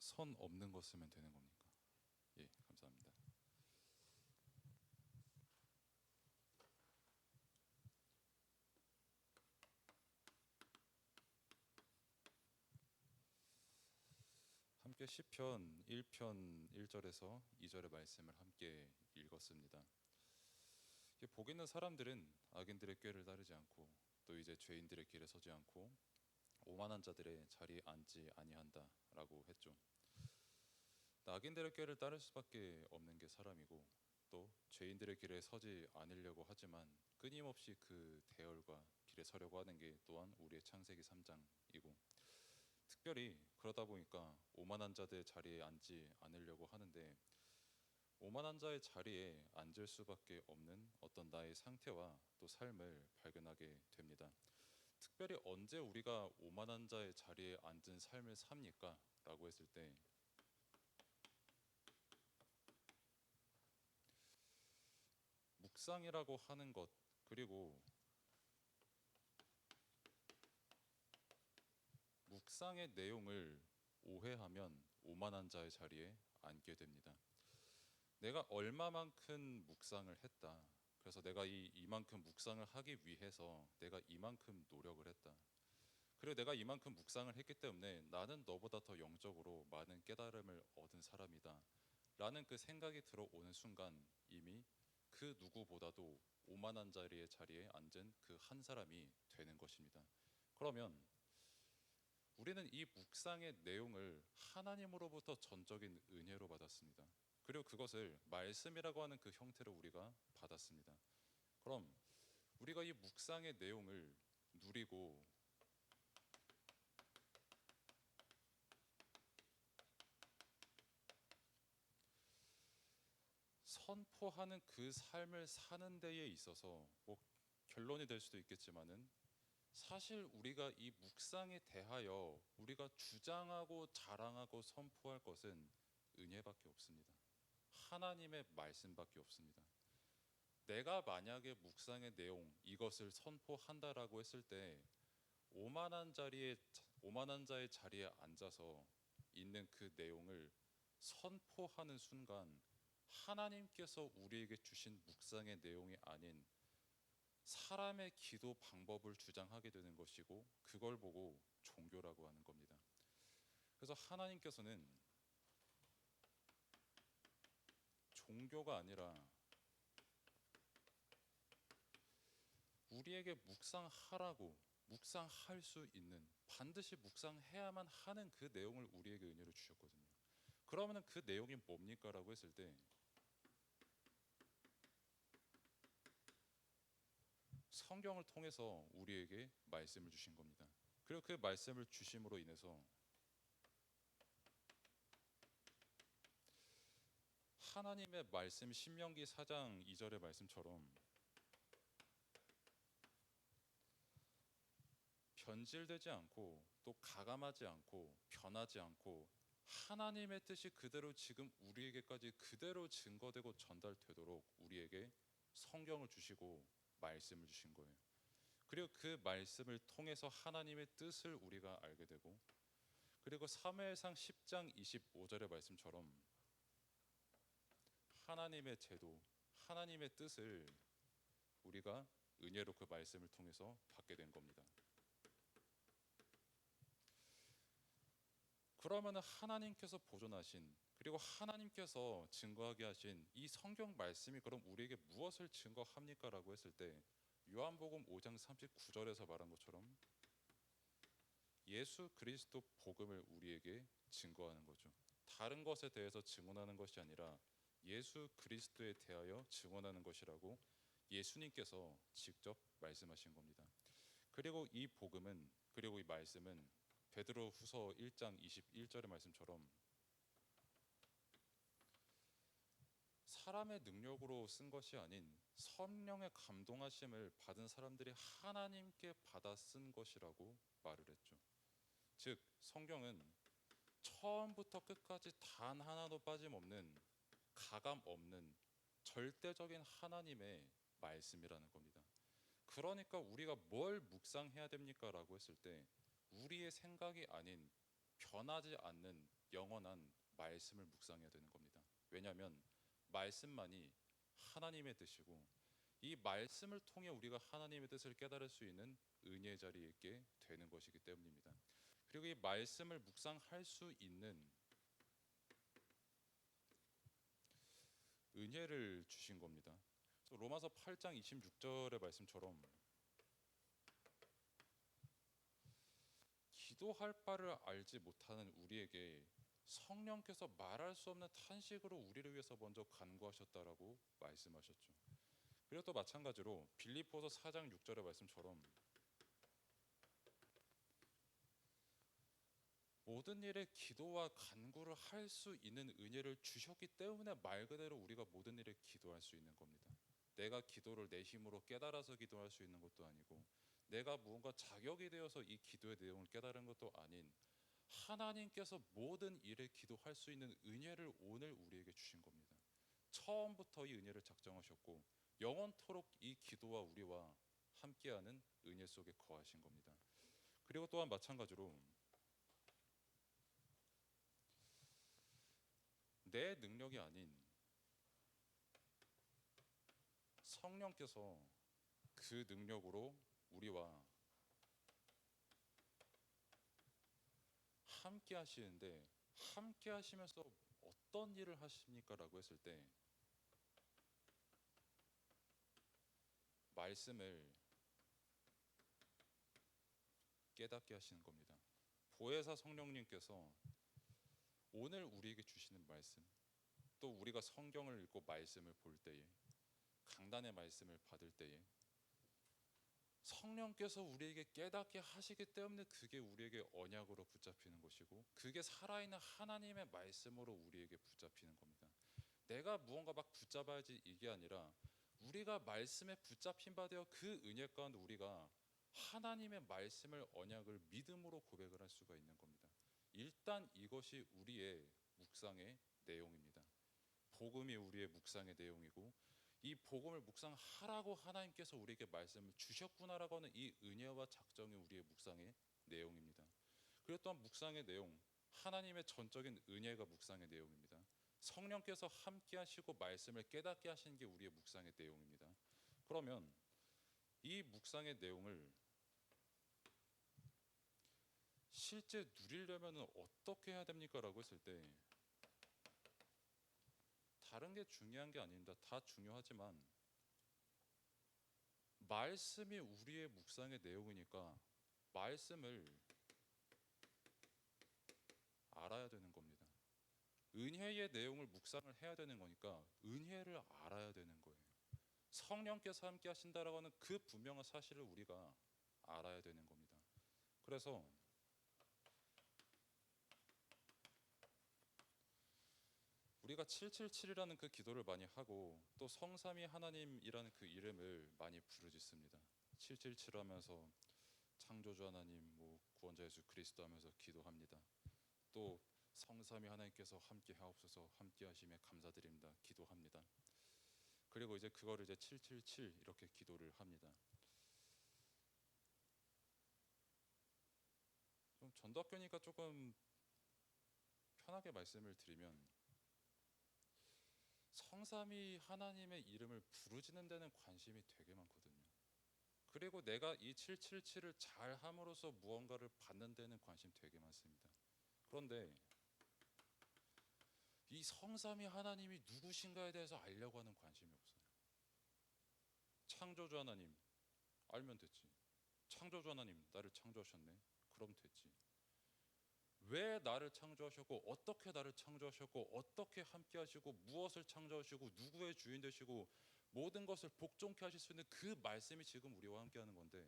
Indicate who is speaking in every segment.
Speaker 1: 선 없는 거 쓰면 되는 겁니까? 예, 감사합니다. 함께 시편 1편 1절에서 2절의 말씀을 함께 읽었습니다. 복 있는 사람들은 악인들의 꾀를 따르지 않고 또 이제 죄인들의 길에 서지 않고 오만한 자들의 자리에 앉지 아니한다라고 했죠. 악인들의 꾀를 따를 수밖에 없는 게 사람이고 또 죄인들의 길에 서지 않으려고 하지만 끊임없이 그 대열과 길에 서려고 하는 게 또한 우리의 창세기 3장이고 특별히 그러다 보니까 오만한 자들 자리에 앉지 않으려고 하는데 오만한 자의 자리에 앉을 수밖에 없는 어떤 나의 상태와 또 삶을 발견하게 됩니다. 특별히 언제 우리가 오만한 자의 자리에 앉은 삶을 삽니까? 라고 했을 때 묵상이라고 하는 것 그리고 묵상의 내용을 오해하면 오만한 자의 자리에 앉게 됩니다. 내가 얼마만큼 묵상을 했다. 그래서 내가 이만큼 묵상을 하기 위해서 내가 이만큼 노력을 했다. 그리고 내가 이만큼 묵상을 했기 때문에 나는 너보다 더 영적으로 많은 깨달음을 얻은 사람이다. 라는 그 생각이 들어오는 순간 이미 그 누구보다도 오만한 자리에 앉은 그 한 사람이 되는 것입니다. 그러면 우리는 이 묵상의 내용을 하나님으로부터 전적인 은혜로 받았습니다. 그리고 그것을 말씀이라고 하는 그 형태로 우리가 받았습니다. 그럼 우리가 이 묵상의 내용을 누리고 선포하는 그 삶을 사는 데에 있어서 뭐 결론이 될 수도 있겠지만은 사실 우리가 이 묵상에 대하여 우리가 주장하고 자랑하고 선포할 것은 은혜밖에 없습니다. 하나님의 말씀밖에 없습니다. 내가 만약에 묵상의 내용 이것을 선포한다라고 했을 때 오만한 자의 자리에 앉아서 있는 그 내용을 선포하는 순간 하나님께서 우리에게 주신 묵상의 내용이 아닌 사람의 기도 방법을 주장하게 되는 것이고 그걸 보고 종교라고 하는 겁니다. 그래서 하나님께서는 종교가 아니라 우리에게 묵상하라고 묵상할 수 있는 반드시 묵상해야만 하는 그 내용을 우리에게 은혜로 주셨거든요. 그러면 그 내용이 뭡니까? 라고 했을 때 성경을 통해서 우리에게 말씀을 주신 겁니다. 그리고 그 말씀을 주심으로 인해서 하나님의 말씀 신명기 4장 2절의 말씀처럼 변질되지 않고 또 가감하지 않고 변하지 않고 하나님의 뜻이 그대로 지금 우리에게까지 그대로 증거되고 전달되도록 우리에게 성경을 주시고 말씀을 주신 거예요. 그리고 그 말씀을 통해서 하나님의 뜻을 우리가 알게 되고 그리고 사무엘상 10장 25절의 말씀처럼 하나님의 제도, 하나님의 뜻을 우리가 은혜로 그 말씀을 통해서 받게 된 겁니다. 그러면 하나님께서 보존하신 그리고 하나님께서 증거하게 하신 이 성경 말씀이 그럼 우리에게 무엇을 증거합니까? 라고 했을 때 요한복음 5장 39절에서 말한 것처럼 예수 그리스도 복음을 우리에게 증거하는 거죠. 다른 것에 대해서 증언하는 것이 아니라 예수 그리스도에 대하여 증언하는 것이라고 예수님께서 직접 말씀하신 겁니다. 그리고 이 복음은 그리고 이 말씀은 베드로후서 1장 21절의 말씀처럼 사람의 능력으로 쓴 것이 아닌 성령의 감동하심을 받은 사람들이 하나님께 받아 쓴 것이라고 말을 했죠. 즉 성경은 처음부터 끝까지 단 하나도 빠짐없는 가감 없는 절대적인 하나님의 말씀이라는 겁니다. 그러니까 우리가 뭘 묵상해야 됩니까? 라고 했을 때 우리의 생각이 아닌 변하지 않는 영원한 말씀을 묵상해야 되는 겁니다. 왜냐하면 말씀만이 하나님의 뜻이고 이 말씀을 통해 우리가 하나님의 뜻을 깨달을 수 있는 은혜의 자리에 있게 되는 것이기 때문입니다. 그리고 이 말씀을 묵상할 수 있는 은혜를 주신 겁니다. 로마서 8장 26절의 말씀처럼 기도할 바를 알지 못하는 우리에게 성령께서 말할 수 없는 탄식으로 우리를 위해서 먼저 간구하셨다라고 말씀하셨죠. 그리고 또 마찬가지로 빌립보서 4장 6절의 말씀처럼 모든 일에 기도와 간구를 할 수 있는 은혜를 주셨기 때문에 말 그대로 우리가 모든 일에 기도할 수 있는 겁니다. 내가 기도를 내 힘으로 깨달아서 기도할 수 있는 것도 아니고 내가 무언가 자격이 되어서 이 기도의 내용을 깨달은 것도 아닌 하나님께서 모든 일에 기도할 수 있는 은혜를 오늘 우리에게 주신 겁니다. 처음부터 이 은혜를 작정하셨고 영원토록 이 기도와 우리와 함께하는 은혜 속에 거하신 겁니다. 그리고 또한 마찬가지로 내 능력이 아닌 성령께서 그 능력으로 우리와 함께 하시는데 함께 하시면서 어떤 일을 하십니까? 라고 했을 때 말씀을 깨닫게 하시는 겁니다. 보혜사 성령님께서 오늘 우리에게 주시는 말씀, 또 우리가 성경을 읽고 말씀을 볼 때에, 강단의 말씀을 받을 때에 성령께서 우리에게 깨닫게 하시기 때문에 그게 우리에게 언약으로 붙잡히는 것이고 그게 살아있는 하나님의 말씀으로 우리에게 붙잡히는 겁니다. 내가 무언가 막 붙잡아야지 이게 아니라 우리가 말씀에 붙잡힌 바 되어 그 은혜 가운데 우리가 하나님의 말씀을 언약을 믿음으로 고백을 할 수가 있는 겁니다. 일단 이것이 우리의 묵상의 내용입니다. 복음이 우리의 묵상의 내용이고 이 복음을 묵상하라고 하나님께서 우리에게 말씀을 주셨구나라고 하는 이 은혜와 작정이 우리의 묵상의 내용입니다. 그리고 또한 묵상의 내용, 하나님의 전적인 은혜가 묵상의 내용입니다. 성령께서 함께 하시고 말씀을 깨닫게 하시는 게 우리의 묵상의 내용입니다. 그러면 이 묵상의 내용을 실제 누리려면 어떻게 해야 됩니까? 라고 했을 때 다른 게 중요한 게 아닙니다. 다 중요하지만 말씀이 우리의 묵상의 내용이니까 말씀을 알아야 되는 겁니다. 은혜의 내용을 묵상을 해야 되는 거니까 은혜를 알아야 되는 거예요. 성령께서 함께 하신다라고 하는 그 분명한 사실을 우리가 알아야 되는 겁니다. 그래서 우리가 777이라는 그 기도를 많이 하고 또 성삼위 하나님이라는 그 이름을 많이 부르짖습니다. 777 하면서 창조주 하나님, 구원자 예수 그리스도 하면서 기도합니다. 또 성삼위 하나님께서 함께 하옵소서, 함께 하심에 감사드립니다. 기도합니다. 그리고 이제 그거를 이제 777 이렇게 기도를 합니다. 좀 전도학교니까 조금 편하게 말씀을 드리면 성삼위 하나님의 이름을 부르짖는 데는 관심이 되게 많거든요. 그리고 내가 이 777을 잘 함으로써 무언가를 받는 데는 관심 되게 많습니다. 그런데 이 성삼위 하나님이 누구신가에 대해서 알려고 하는 관심이 없어요. 창조주 하나님 알면 됐지. 창조주 하나님 나를 창조하셨네. 그럼 됐지. 왜 나를 창조하셨고 어떻게 나를 창조하셨고 어떻게 함께 하시고 무엇을 창조하시고 누구의 주인 되시고 모든 것을 복종케 하실 수 있는 그 말씀이 지금 우리와 함께 하는 건데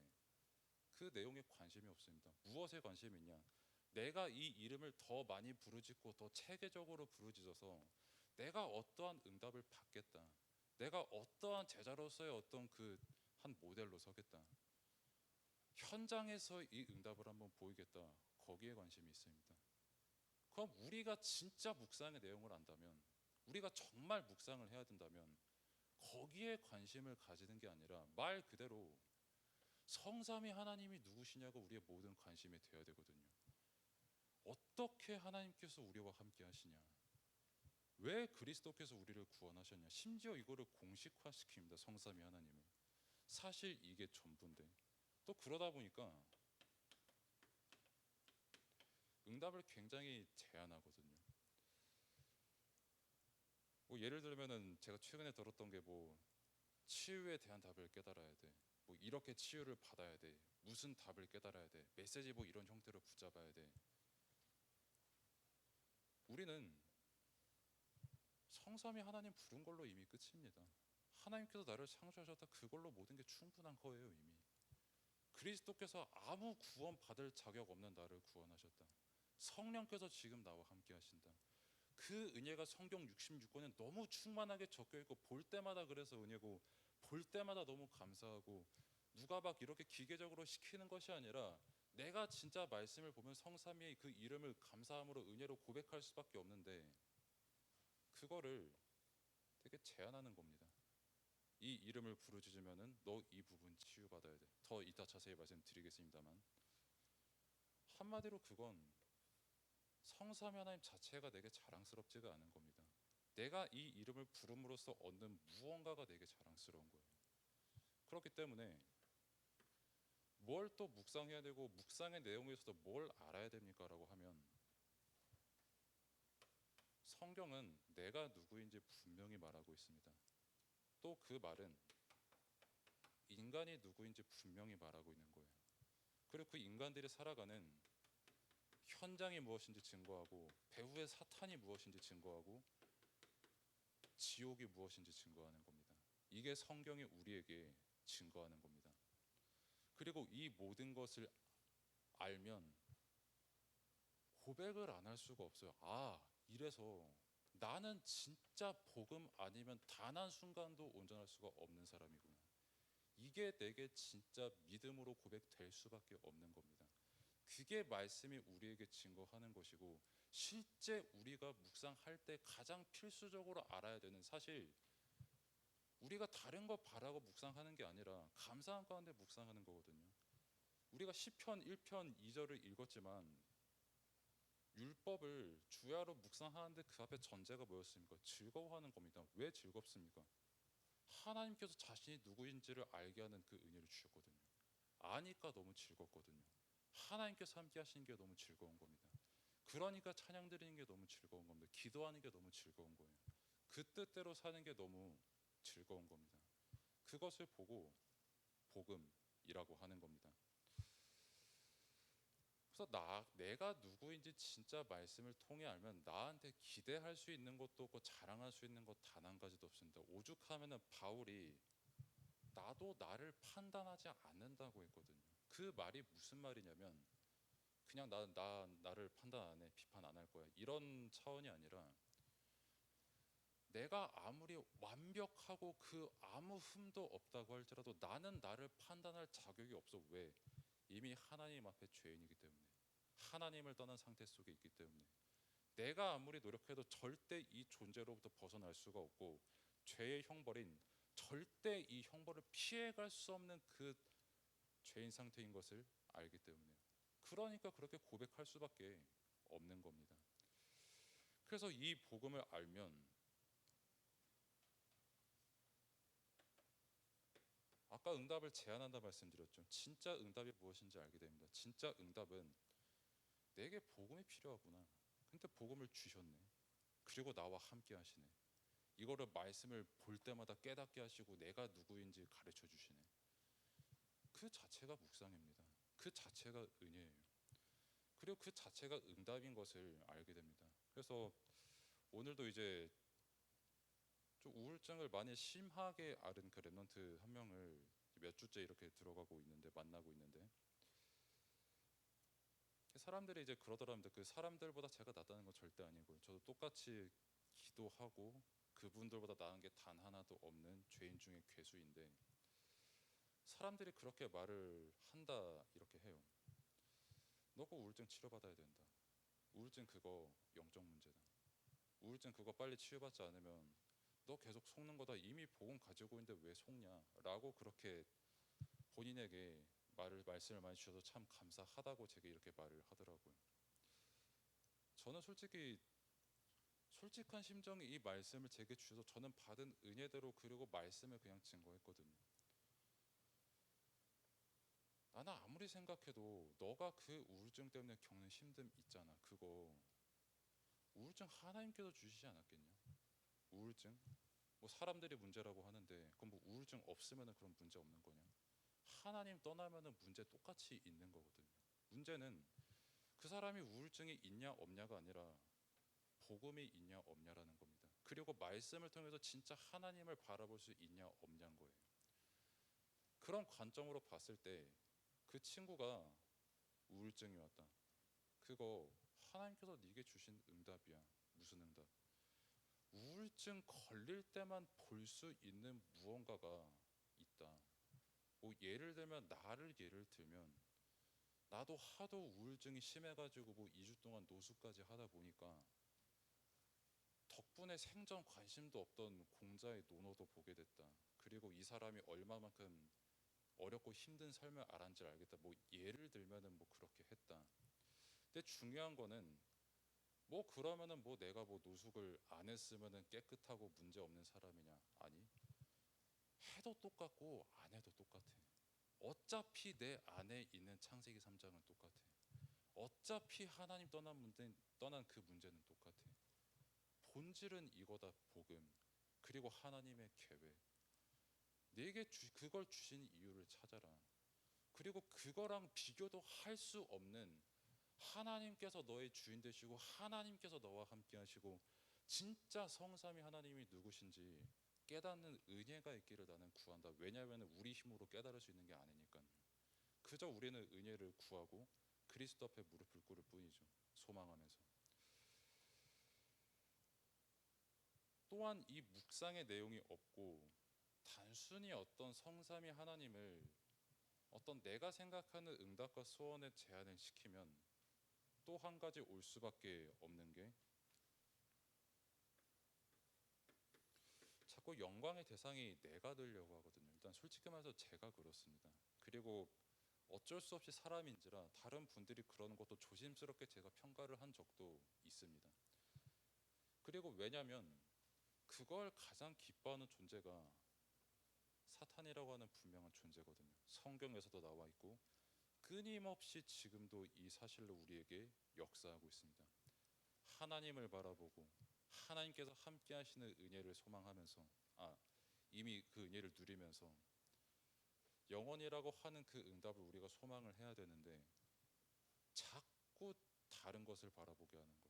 Speaker 1: 그 내용에 관심이 없습니다. 무엇에 관심이 있냐? 내가 이 이름을 더 많이 부르짖고 더 체계적으로 부르짖어서 내가 어떠한 응답을 받겠다. 내가 어떠한 제자로서의 어떤 그 한 모델로 서겠다. 현장에서 이 응답을 한번 보이겠다. 거기에 관심이 있습니다. 그럼 우리가 진짜 묵상의 내용을 안다면 우리가 정말 묵상을 해야 된다면 거기에 관심을 가지는 게 아니라 말 그대로 성삼위 하나님이 누구시냐고 우리의 모든 관심이 되어야 되거든요. 어떻게 하나님께서 우리와 함께 하시냐? 왜 그리스도께서 우리를 구원하셨냐? 심지어 이거를 공식화시킵니다. 성삼위 하나님을. 사실 이게 전부인데 또 그러다 보니까 응답을 굉장히 제한하거든요. 뭐 예를 들면은 제가 최근에 들었던 게 뭐 치유에 대한 답을 깨달아야 돼. 뭐 이렇게 치유를 받아야 돼. 무슨 답을 깨달아야 돼. 메시지 뭐 이런 형태로 붙잡아야 돼. 우리는 성삼위 하나님 부른 걸로 이미 끝입니다. 하나님께서 나를 창조하셨다. 그걸로 모든 게 충분한 거예요, 이미. 그리스도께서 아무 구원 받을 자격 없는 나를 구원하셨다. 성령께서 지금 나와 함께 하신다. 그 은혜가 성경 66권에 너무 충만하게 적혀 있고 볼 때마다 그래서 은혜고 볼 때마다 너무 감사하고 누가 막 이렇게 기계적으로 시키는 것이 아니라 내가 진짜 말씀을 보면 성삼위의 그 이름을 감사함으로 은혜로 고백할 수밖에 없는데 그거를 되게 제한하는 겁니다. 이 이름을 부르짖으면은 너 이 부분 치유받아야 돼. 더 이따 자세히 말씀드리겠습니다만 한마디로 그건 성삼위 하나님 자체가 내게 자랑스럽지가 않은 겁니다. 내가 이 이름을 부름으로써 얻는 무언가가 내게 자랑스러운 거예요. 그렇기 때문에 뭘 또 묵상해야 되고 묵상의 내용에서도 뭘 알아야 됩니까? 라고 하면 성경은 내가 누구인지 분명히 말하고 있습니다. 또 그 말은 인간이 누구인지 분명히 말하고 있는 거예요. 그리고 그 인간들이 살아가는 현장이 무엇인지 증거하고 배후의 사탄이 무엇인지 증거하고 지옥이 무엇인지 증거하는 겁니다. 이게 성경이 우리에게 증거하는 겁니다. 그리고 이 모든 것을 알면 고백을 안 할 수가 없어요. 아, 이래서 나는 진짜 복음 아니면 단 한순간도 온전할 수가 없는 사람이구나. 이게 내게 진짜 믿음으로 고백될 수밖에 없는 겁니다. 그게 말씀이 우리에게 증거하는 것이고 실제 우리가 묵상할 때 가장 필수적으로 알아야 되는 사실 우리가 다른 거 바라고 묵상하는 게 아니라 감사한 가운데 묵상하는 거거든요. 우리가 시편 1편 2절을 읽었지만 율법을 주야로 묵상하는데 그 앞에 전제가 뭐였습니까? 즐거워하는 겁니다. 왜 즐겁습니까? 하나님께서 자신이 누구인지를 알게 하는 그 은혜를 주셨거든요. 아니까 너무 즐겁거든요. 하나님께서 함께 하시는 게 너무 즐거운 겁니다. 그러니까 찬양 드리는 게 너무 즐거운 겁니다. 기도하는 게 너무 즐거운 거예요. 그 뜻대로 사는 게 너무 즐거운 겁니다. 그것을 보고 복음이라고 하는 겁니다. 그래서 내가 누구인지 진짜 말씀을 통해 알면 나한테 기대할 수 있는 것도 없고 자랑할 수 있는 것 단 한 가지도 없습니다. 오죽하면은 바울이 나도 나를 판단하지 않는다고 했거든요. 그 말이 무슨 말이냐면 그냥 나를 판단 안 해, 비판 안 할 거야 이런 차원이 아니라 내가 아무리 완벽하고 그 아무 흠도 없다고 할지라도 나는 나를 판단할 자격이 없어. 왜? 이미 하나님 앞에 죄인이기 때문에 하나님을 떠난 상태 속에 있기 때문에 내가 아무리 노력해도 절대 이 존재로부터 벗어날 수가 없고 죄의 형벌인 절대 이 형벌을 피해갈 수 없는 그 죄인 상태인 것을 알기 때문에 그러니까 그렇게 고백할 수밖에 없는 겁니다. 그래서 이 복음을 알면 아까 응답을 제한한다 말씀드렸죠. 진짜 응답이 무엇인지 알게 됩니다. 진짜 응답은 내게 복음이 필요하구나. 근데 복음을 주셨네. 그리고 나와 함께 하시네. 이거를 말씀을 볼 때마다 깨닫게 하시고 내가 누구인지 가르쳐 주시네. 그 자체가 묵상입니다. 그 자체가 은혜예요. 그리고 그 자체가 응답인 것을 알게 됩니다. 그래서 오늘도 이제 좀 우울증을 많이 심하게 앓은 그 랩런트 한 명을 몇 주째 이렇게 들어가고 있는데 만나고 있는데 사람들이 이제 그러더랍니다. 그 사람들보다 제가 낫다는 건 절대 아니고요. 저도 똑같이 기도하고 그분들보다 나은 게 단 하나도 없는 죄인 중에 괴수인데 사람들이 그렇게 말을 한다 이렇게 해요. 너 그 우울증 치료받아야 된다. 우울증 그거 영적 문제다. 우울증 그거 빨리 치유받지 않으면 너 계속 속는 거다. 이미 복음 가지고 있는데 왜 속냐? 라고 그렇게 본인에게 말씀을 많이 주셔서 참 감사하다고 제게 이렇게 말을 하더라고요. 저는 솔직한 심정이 이 말씀을 제게 주셔서 저는 받은 은혜대로 그리고 말씀을 그냥 증거했거든요. 나는 아무리 생각해도 너가 그 우울증 때문에 겪는 힘듦 있잖아. 그거 우울증 하나님께서 주시지 않았겠냐? 우울증? 뭐 사람들이 문제라고 하는데 그럼 뭐 우울증 없으면은 그런 문제 없는 거냐? 하나님 떠나면은 문제 똑같이 있는 거거든요. 문제는 그 사람이 우울증이 있냐 없냐가 아니라 복음이 있냐 없냐라는 겁니다. 그리고 말씀을 통해서 진짜 하나님을 바라볼 수 있냐 없냐인 거예요. 그런 관점으로 봤을 때 그 친구가 우울증이 왔다. 그거 하나님께서 네게 주신 응답이야. 무슨 응답? 우울증 걸릴 때만 볼 수 있는 무언가가 있다. 뭐 예를 들면 나를 예를 들면 나도 하도 우울증이 심해가지고 뭐 2주 동안 노숙까지 하다 보니까 덕분에 생전 관심도 없던 공자의 논어도 보게 됐다. 그리고 이 사람이 얼마만큼 어렵고 힘든 삶을 알았는지 알겠다. 뭐 예를 들면은 뭐 그렇게 했다. 근데 중요한 거는 뭐 그러면은 뭐 내가 뭐 노숙을 안 했으면은 깨끗하고 문제 없는 사람이냐? 아니. 해도 똑같고 안 해도 똑같아. 어차피 내 안에 있는 창세기 3장은 똑같아. 어차피 하나님 떠난 그 문제는 똑같아. 본질은 이거다. 복음 그리고 하나님의 계획. 내게 그걸 주신 이유를 찾아라. 그리고 그거랑 비교도 할 수 없는 하나님께서 너의 주인 되시고 하나님께서 너와 함께 하시고 진짜 성삼위 하나님이 누구신지 깨닫는 은혜가 있기를 나는 구한다. 왜냐하면 우리 힘으로 깨달을 수 있는 게 아니니까. 그저 우리는 은혜를 구하고 그리스도 앞에 무릎을 꿇을 뿐이죠. 소망하면서. 또한 이 묵상의 내용이 없고 단순히 어떤 성삼위 하나님을 어떤 내가 생각하는 응답과 소원에 제한을 시키면 또 한 가지 올 수밖에 없는 게 자꾸 영광의 대상이 내가 되려고 하거든요. 일단 솔직히 말해서 제가 그렇습니다. 그리고 어쩔 수 없이 사람인지라 다른 분들이 그러는 것도 조심스럽게 제가 평가를 한 적도 있습니다. 그리고 왜냐하면 그걸 가장 기뻐하는 존재가 사탄이라고 하는 분명한 존재거든요. 성경에서도 나와 있고 끊임없이 지금도 이 사실로 우리에게 역사하고 있습니다. 하나님을 바라보고 하나님께서 함께 하시는 은혜를 소망하면서 이미 그 은혜를 누리면서 영원이라고 하는 그 응답을 우리가 소망을 해야 되는데 자꾸 다른 것을 바라보게 하는 것.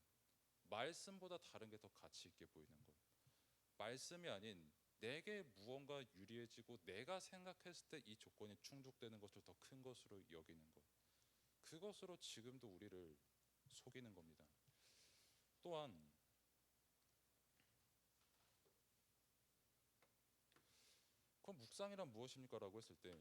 Speaker 1: 말씀보다 다른 게 더 가치 있게 보이는 것. 말씀이 아닌 내게 무언가 유리해지고 내가 생각했을 때 이 조건이 충족되는 것을 더 큰 것으로 여기는 것. 그것으로 지금도 우리를 속이는 겁니다. 또한 그럼 묵상이란 무엇입니까? 라고 했을 때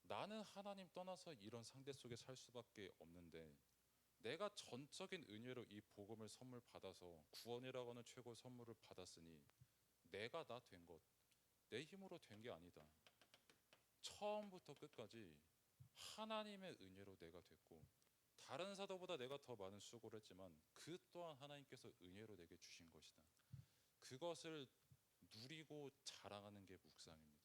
Speaker 1: 나는 하나님 떠나서 이런 상대 속에 살 수밖에 없는데 내가 전적인 은혜로 이 복음을 선물 받아서 구원이라고 하는 최고의 선물을 받았으니 내가 나 된 것, 내 힘으로 된 게 아니다. 처음부터 끝까지 하나님의 은혜로 내가 됐고 다른 사도보다 내가 더 많은 수고를 했지만 그 또한 하나님께서 은혜로 내게 주신 것이다. 그것을 누리고 자랑하는 게 묵상입니다.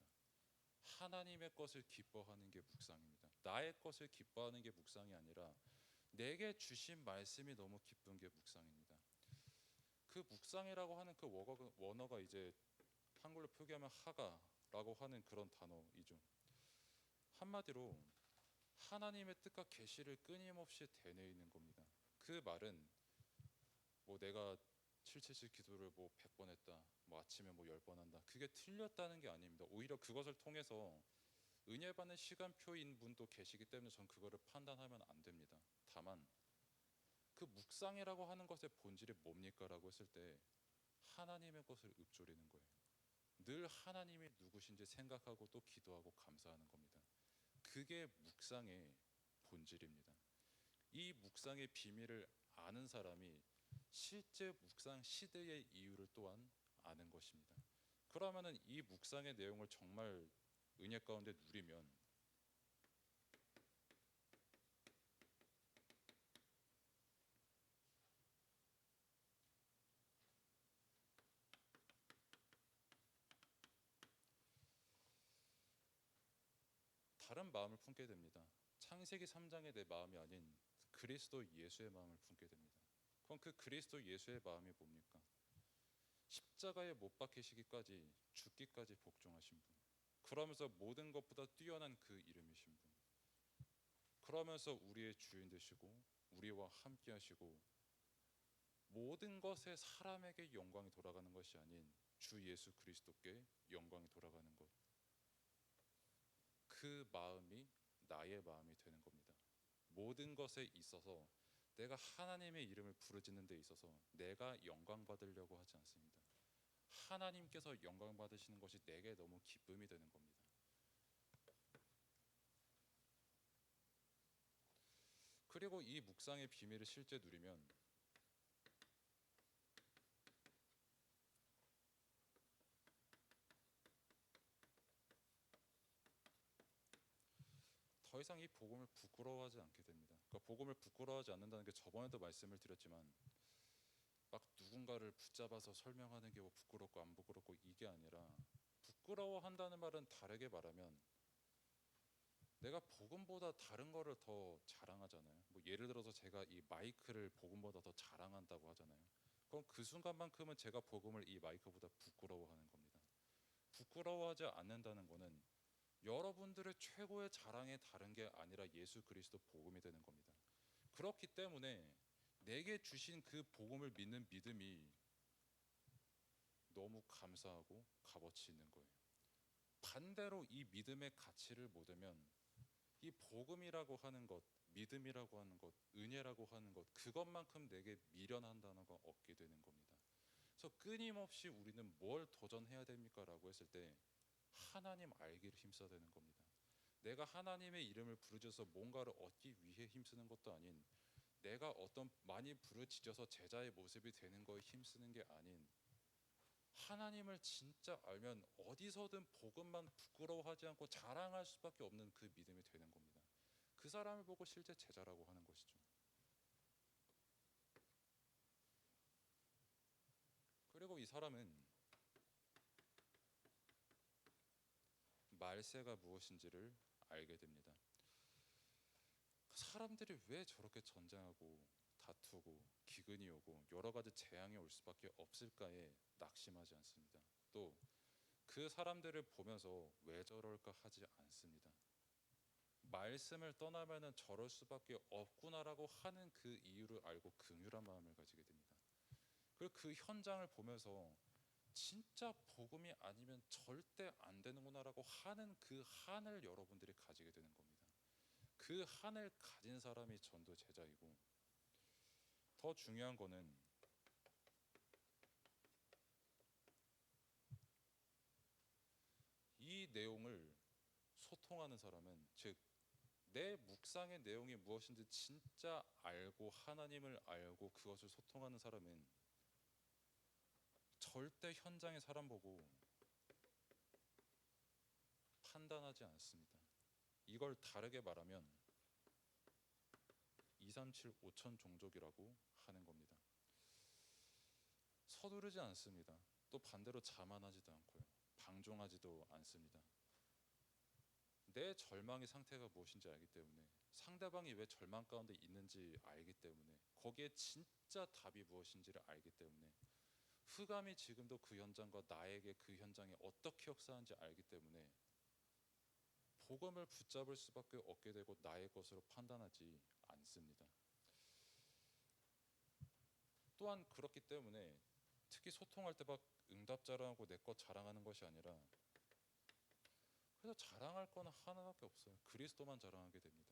Speaker 1: 하나님의 것을 기뻐하는 게 묵상입니다. 나의 것을 기뻐하는 게 묵상이 아니라 내게 주신 말씀이 너무 기쁜 게 묵상입니다. 그 묵상이라고 하는 그 원어가 이제 한글로 표기하면 하가라고 하는 그런 단어이죠. 한마디로 하나님의 뜻과 계시를 끊임없이 되뇌이는 겁니다. 그 말은 뭐 내가 777 기도를 뭐 100번 했다, 뭐 아침에 뭐 10번 한다, 그게 틀렸다는 게 아닙니다. 오히려 그것을 통해서 은혜 받는 시간표인 분도 계시기 때문에 전 그거를 판단하면 안 됩니다. 다만 그 묵상이라고 하는 것의 본질이 뭡니까? 라고 했을 때 하나님의 것을 읊조리는 거예요. 늘 하나님이 누구신지 생각하고 또 기도하고 감사하는 겁니다. 그게 묵상의 본질입니다. 이 묵상의 비밀을 아는 사람이 실제 묵상 시대의 이유를 또한 아는 것입니다. 그러면은 이 묵상의 내용을 정말 은혜 가운데 누리면 다른 마음을 품게 됩니다. 창세기 3장의 내 마음이 아닌 그리스도 예수의 마음을 품게 됩니다. 그럼 그 그리스도 예수의 마음이 뭡니까? 십자가에 못 박히시기까지 죽기까지 복종하신 분. 그러면서 모든 것보다 뛰어난 그 이름이신 분. 그러면서 우리의 주인 되시고 우리와 함께 하시고 모든 것에 사람에게 영광이 돌아가는 것이 아닌 주 예수 그리스도께 영광이 돌아가는 것. 그 마음이 나의 마음이 되는 겁니다. 모든 것에 있어서 내가 하나님의 이름을 부르짖는 데 있어서 내가 영광 받으려고 하지 않습니다. 하나님께서 영광 받으시는 것이 내게 너무 기쁨이 되는 겁니다. 그리고 이 묵상의 비밀을 실제 누리면 더 이상 이 복음을 부끄러워하지 않게 됩니다. 그러니까 복음을 부끄러워하지 않는다는 게 저번에도 말씀을 드렸지만 막 누군가를 붙잡아서 설명하는 게 뭐 부끄럽고 안 부끄럽고 이게 아니라 부끄러워한다는 말은 다르게 말하면 내가 복음보다 다른 거를 더 자랑하잖아요. 뭐 예를 들어서 제가 이 마이크를 복음보다 더 자랑한다고 하잖아요. 그럼 그 순간만큼은 제가 복음을 이 마이크보다 부끄러워하는 겁니다. 부끄러워하지 않는다는 거는 여러분들의 최고의 자랑에 다른 게 아니라 예수 그리스도 복음이 되는 겁니다. 그렇기 때문에 내게 주신 그 복음을 믿는 믿음이 너무 감사하고 값어치 있는 거예요. 반대로 이 믿음의 가치를 모르면 이 복음이라고 하는 것, 믿음이라고 하는 것, 은혜라고 하는 것, 그것만큼 내게 미련한 단어가 없게 되는 겁니다. 그래서 끊임없이 우리는 뭘 도전해야 됩니까? 라고 했을 때 하나님 알기를 힘써야 되는 겁니다. 내가 하나님의 이름을 부르짖어서 뭔가를 얻기 위해 힘쓰는 것도 아닌 내가 어떤 많이 부르짖어서 제자의 모습이 되는 거에 힘쓰는 게 아닌 하나님을 진짜 알면 어디서든 복음만 부끄러워하지 않고 자랑할 수밖에 없는 그 믿음이 되는 겁니다. 그 사람을 보고 실제 제자라고 하는 것이죠. 그리고 이 사람은 말세가 무엇인지를 알게 됩니다. 사람들이 왜 저렇게 전쟁하고 다투고 기근이 오고 여러 가지 재앙이 올 수밖에 없을까에 낙심하지 않습니다. 또 그 사람들을 보면서 왜 저럴까 하지 않습니다. 말씀을 떠나면은 저럴 수밖에 없구나라고 하는 그 이유를 알고 긍휼한 마음을 가지게 됩니다. 그리고 그 현장을 보면서 진짜 복음이 아니면 절대 안 되는구나라고 하는 그 한을 여러분들이 가지게 되는 겁니다. 그 한을 가진 사람이 전도 제자이고 더 중요한 거는 이 내용을 소통하는 사람은 즉 내 묵상의 내용이 무엇인지 진짜 알고 하나님을 알고 그것을 소통하는 사람은 절대 현장의 사람 보고 판단하지 않습니다. 이걸 다르게 말하면 237 5천 종족이라고 하는 겁니다. 서두르지 않습니다. 또 반대로 자만하지도 않고요. 방종하지도 않습니다. 내 절망의 상태가 무엇인지 알기 때문에 상대방이 왜 절망 가운데 있는지 알기 때문에 거기에 진짜 답이 무엇인지를 알기 때문에 흑암이 지금도 그 현장과 나에게 그 현장에 어떻게 역사하는지 알기 때문에 복음을 붙잡을 수밖에 없게 되고 나의 것으로 판단하지 않습니다. 또한 그렇기 때문에 특히 소통할 때 막 응답 자랑하고 내 것 자랑하는 것이 아니라 그래서 자랑할 거는 하나밖에 없어요. 그리스도만 자랑하게 됩니다.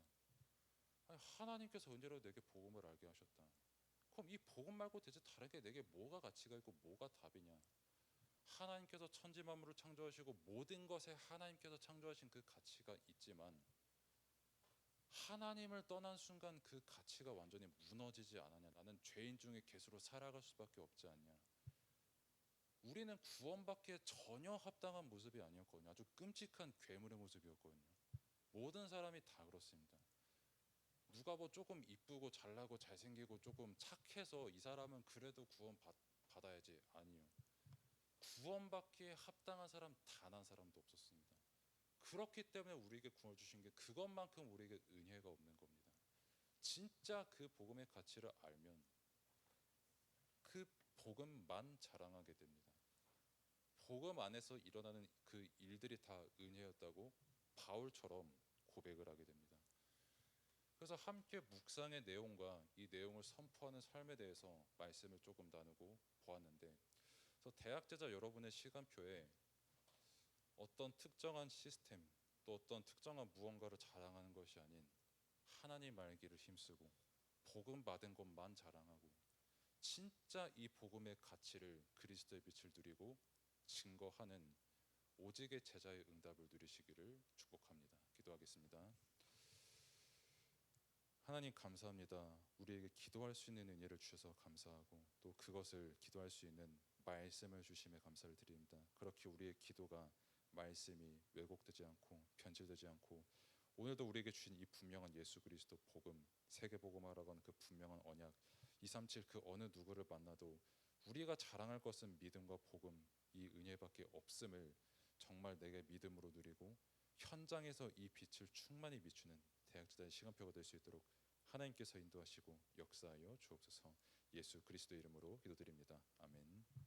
Speaker 1: 아니, 하나님께서 은혜로 내게 복음을 알게 하셨다. 그럼 이 복음 말고 대체 다르게 내게 뭐가 가치가 있고 뭐가 답이냐? 하나님께서 천지 만물을 창조하시고 모든 것에 하나님께서 창조하신 그 가치가 있지만 하나님을 떠난 순간 그 가치가 완전히 무너지지 않았냐? 나는 죄인 중에 개수로 살아갈 수밖에 없지 않냐? 우리는 구원받기에 전혀 합당한 모습이 아니었거든요. 아주 끔찍한 괴물의 모습이었거든요. 모든 사람이 다 그렇습니다. 누가 뭐 조금 이쁘고 잘나고 잘생기고 조금 착해서 이 사람은 그래도 받아야지 아니요. 구원받기에 합당한 사람 단 한 사람도 없었습니다. 그렇기 때문에 우리에게 구원을 주신 게 그것만큼 우리에게 은혜가 없는 겁니다. 진짜 그 복음의 가치를 알면 그 복음만 자랑하게 됩니다. 복음 안에서 일어나는 그 일들이 다 은혜였다고 바울처럼 고백을 하게 됩니다. 그래서 함께 묵상의 내용과 이 내용을 선포하는 삶에 대해서 말씀을 조금 나누고 보았는데, 그래서 대학 제자 여러분의 시간표에 어떤 특정한 시스템 또 어떤 특정한 무언가를 자랑하는 것이 아닌 하나님 알기를 힘쓰고 복음 받은 것만 자랑하고 진짜 이 복음의 가치를 그리스도의 빛을 누리고 증거하는 오직의 제자의 응답을 누리시기를 축복합니다. 기도하겠습니다. 하나님 감사합니다. 우리에게 기도할 수 있는 은혜를 주셔서 감사하고 또 그것을 기도할 수 있는 말씀을 주심에 감사를 드립니다. 그렇게 우리의 기도가 말씀이 왜곡되지 않고 변질되지 않고 오늘도 우리에게 주신 이 분명한 예수 그리스도 복음, 세계복음화라고 하는 그 분명한 언약 237 그 어느 누구를 만나도 우리가 자랑할 것은 믿음과 복음, 이 은혜밖에 없음을 정말 내게 믿음으로 누리고 현장에서 이 빛을 충만히 비추는 대학제자의 시간표가 될 수 있도록 하나님께서 인도하시고 역사하여 주옵소서. 예수 그리스도 이름으로 기도드립니다. 아멘.